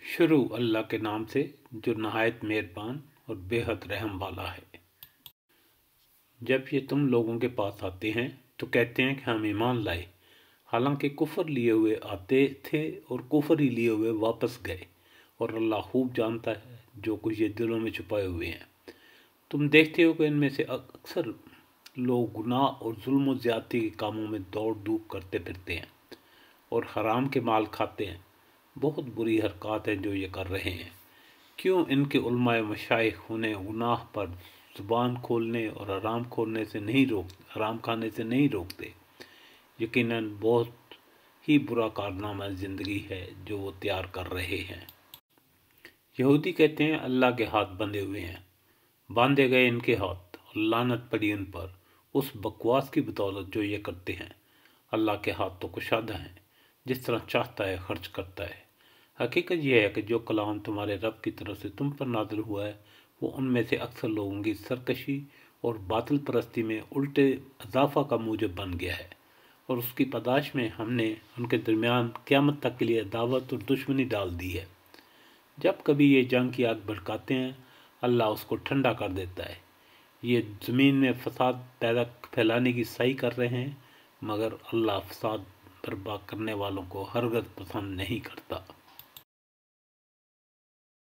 शुरू अल्लाह के नाम से जो नहायत मेहरबान और बेहद रहम वाला है। जब ये तुम लोगों के पास आते हैं तो कहते हैं कि हम ईमान लाए, हालांकि कुफर लिए हुए आते थे और कुफर ही लिए हुए वापस गए, और अल्लाह खूब जानता है जो कुछ ये दिलों में छुपाए हुए हैं। तुम देखते हो कि इनमें से अक्सर लोग गुनाह और जुल्म और ज्यादती के कामों में दौड़ धूप करते फिरते हैं और हराम के माल खाते हैं। बहुत बुरी हरकत है जो ये कर रहे हैं। क्यों इनके उलमाए मशाइख उन्हें गुनाह पर जुबान खोलने और हराम खाने से नहीं रोकते। यकीनन बहुत ही बुरा कारनामा ज़िंदगी है जो वो तैयार कर रहे हैं। यहूदी कहते हैं अल्लाह के हाथ बंधे हुए हैं, बांधे गए इनके हाथ और लानत पड़ी उन पर उस बकवास की बदौलत जो ये करते हैं। अल्लाह के हाथ तो कुशादा हैं, जिस तरह चाहता है खर्च करता है। हकीकत यह है कि जो कलाम तुम्हारे रब की तरफ से तुम पर नाजिल हुआ है वो उनमें से अक्सर लोगों की सरकशी और बातिल परस्ती में उल्टे इजाफा का मूजब बन गया है, और उसकी पादाश में हमने उनके दरमियान क़यामत तक के लिए दावत और दुश्मनी डाल दी है। जब कभी ये जंग की आग भड़काते हैं अल्लाह उसको ठंडा कर देता है। ये ज़मीन में फसाद फैलाने की सही कर रहे हैं, मगर अल्लाह फसाद बर्बाद करने वालों को हरगिज़ पसंद नहीं करता।